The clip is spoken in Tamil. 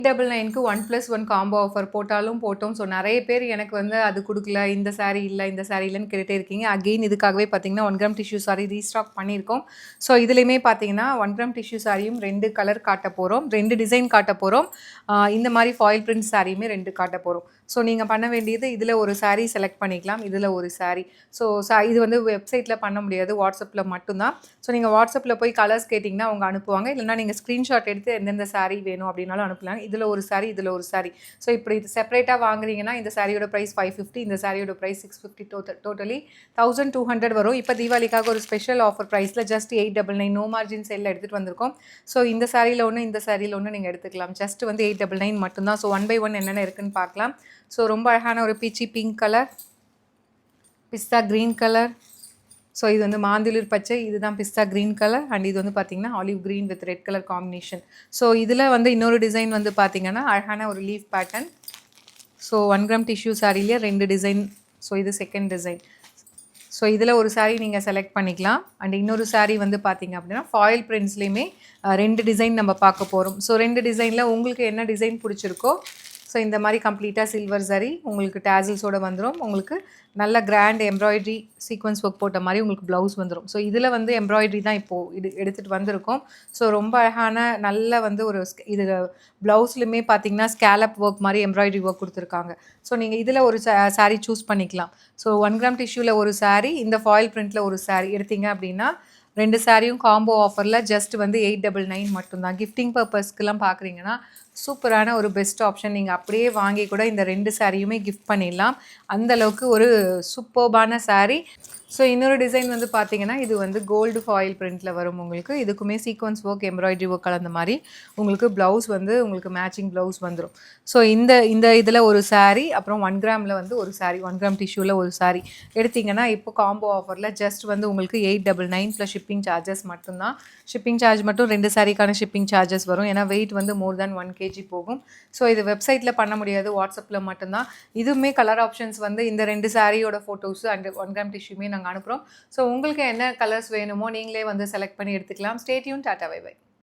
999க்கு 1+1 காம்போ ஆஃபர் போட்டாலும் போட்டோம். ஸோ நெறைய பேர் எனக்கு வந்து அது குடுக்கல, இந்த சாரி இல்ல, இந்த சாரி இல்லன்னு கேட்டுட்டே இருக்கீங்க. அகெயின் இதுக்காகவே பார்த்தீங்கன்னா, 1 கிராம் டிஷ்யூ சாரி ரீஸ்டாக் பண்ணியிருக்கோம். ஸோ இதுலயுமே பார்த்தீங்கன்னா, 1 கிராம் டிஷ்யூ சாரியும் 2 கலர் காட்டப் போறோம். 2 டிசைன் காட்டப் போறோம். இந்த மாரி ஃபாயில் பிரிண்ட் சாரியுமே 2 காட்டப் போறோம். ஸோ நீங்க பண்ண வேண்டியது இதுல ஒரு சாரி செலக்ட் பண்ணிக்கலாம். இதுல ஒரு சாரி. ஸோ இது வந்து வெப்சைட்ல பண்ண முடியாது. வாட்ஸ்அப்ல மட்டும் தான். ஸோ நீங்க வாட்ஸ்அப்ல போய் கலர்ஸ் கேட்டீங்கன்னா, அவங்க அனுப்புவாங்க. இல்லன்னா நீங்க ஸ்கிரீன்ஷாட் எடுத்து எந்தெந்த சாரி வேணும் அப்படின்னாலும் அனுப்பலாம். இதுல ஒரு சாரி, இதுல ஒரு சாரி. ஸோ இப்படி இது செப்பரேட்டா வாங்குறீங்கன்னா, இந்த சாரியோட பிரைஸ் 550, இந்த சாரியோட பிரைஸ் 650 டோட்டலி 1200 வரும். இப்ப தீபாவளிக்காக ஒரு ஸ்பெஷல் ஆஃபர் பிரைஸ்ல ஜஸ்ட் 899 நோ மார்ஜின் சேல்ல எடுத்துட்டு வந்திருக்கோம். ஸோ இந்த சாரியில ஒண்ணு, இந்த சாரியில ஒண்ணு நீங்க எடுத்துக்கலாம். ஜஸ்ட் வந்து 899 மட்டும் தான். ஸோ 1 பை 1 என்னென்ன இருக்குன்னு பார்க்கலாம். ஸோ ரொம்ப அழகான ஒரு பீச்சி பிங்க் கலர், பிஸ்தா கிரீன் கலர். ஸோ இது வந்து மாந்தளிர் பச்சை, இதுதான் பிஸ்தா கிரீன் கலர் அண்ட் இது வந்து பார்த்தீங்கன்னா olive green with red colour combination. So இதில் வந்து இன்னொரு டிசைன் வந்து பார்த்தீங்கன்னா அழகான ஒரு leaf pattern. So 1 gram tissue சாரிலேயே 2 டிசைன். ஸோ இது செகண்ட் டிசைன். ஸோ இதில் ஒரு சாரீ நீங்கள் செலக்ட் பண்ணிக்கலாம். அண்ட் இன்னொரு சாரீ வந்து பார்த்தீங்க அப்படின்னா ஃபாயில் பிரிண்ட்ஸ்லேயுமே 2 டிசைன் நம்ம பார்க்க போகிறோம். ஸோ 2 டிசைனில் உங்களுக்கு என்ன டிசைன் பிடிச்சிருக்கோ, ஸோ இந்த மாதிரி கம்ப்ளீட்டாக சில்வர் சரி உங்களுக்கு டேசில்ஸோடு வந்துடும். உங்களுக்கு நல்ல கிராண்ட் எம்ப்ராய்டரி சீக்வன்ஸ் ஒர்க் போட்ட மாதிரி உங்களுக்கு ப்ளவுஸ் வந்துடும். ஸோ இதில் வந்து எம்ப்ராய்டரி தான் இப்போது எடுத்துகிட்டு வந்திருக்கோம். ஸோ ரொம்ப அழகான நல்ல வந்து ஒரு இது ப்ளவுஸ்லையுமே பார்த்தீங்கன்னா ஸ்கேலப் ஒர்க் மாதிரி எம்ப்ராய்டரி ஒர்க் கொடுத்துருக்காங்க. ஸோ நீங்கள் இதில் ஒரு சாரீ சூஸ் பண்ணிக்கலாம். ஸோ 1 கிராம் டிஷ்யூவில் ஒரு சாரீ, இந்த ஃபாயில் பிரிண்ட்டில் ஒரு சாரீ எடுத்தீங்க அப்படின்னா 2 சாரியும் காம்போ ஆஃபரில் ஜஸ்ட் வந்து 899 மட்டும்தான். கிஃப்டிங் பர்பஸ்க்குலாம் பார்க்குறீங்கன்னா சூப்பரான ஒரு பெஸ்ட் ஆப்ஷன். நீங்கள் அப்படியே வாங்கி கூட இந்த 2 சாரியுமே கிஃப்ட் பண்ணிடலாம். அந்தளவுக்கு ஒரு சூப்பர்பான சாரீ. ஸோ இன்னொரு டிசைன் வந்து பார்த்தீங்கன்னா இது வந்து கோல்டு ஃபாயில் பிரிண்ட்டில் வரும் உங்களுக்கு. இதுக்குமே சீக்வன்ஸ் ஒர்க் எம்ப்ராய்டரி ஒர்க் கலந்த மாதிரி உங்களுக்கு ப்ளவுஸ் வந்து உங்களுக்கு மேட்சிங் ப்ளவுஸ் வந்துடும். ஸோ இந்த இதில் ஒரு சாரீ, அப்புறம் 1 கிராமில் வந்து ஒரு சாரீ, 1 கிராம் டிஷ்யூவில் ஒரு சாரீ எடுத்திங்கன்னா இப்போ காம்போ ஆஃபரில் ஜஸ்ட் வந்து உங்களுக்கு 899 ப்ளஸ் ஷிப்பிங் சார்ஜஸ் மட்டும்தான். ஷிப்பிங் சார்ஜ் மட்டும் 2 சாரீக்கான ஷிப்பிங் சார்ஜஸ் வரும். ஏன்னா வெயிட் வந்து மோர் தேன் 1 kg போகும். ஸோ இது வெப்சைட்டில் பண்ண முடியாது, வாட்ஸ்அப்பில் மட்டும்தான். இதுவுமே கலர் ஆப்ஷன்ஸ் வந்து இந்த 2 சாரியோட ஃபோட்டோஸு அண்ட் 1 கிராம் டிஷ்யூமே நாங்கள் அனுப்புகிறோம். ஸோ உங்களுக்கு என்ன கலர்ஸ் வேணுமோ நீங்களே வந்து செலக்ட் பண்ணி எடுத்துக்கலாம். Stay tune. Tata bye by.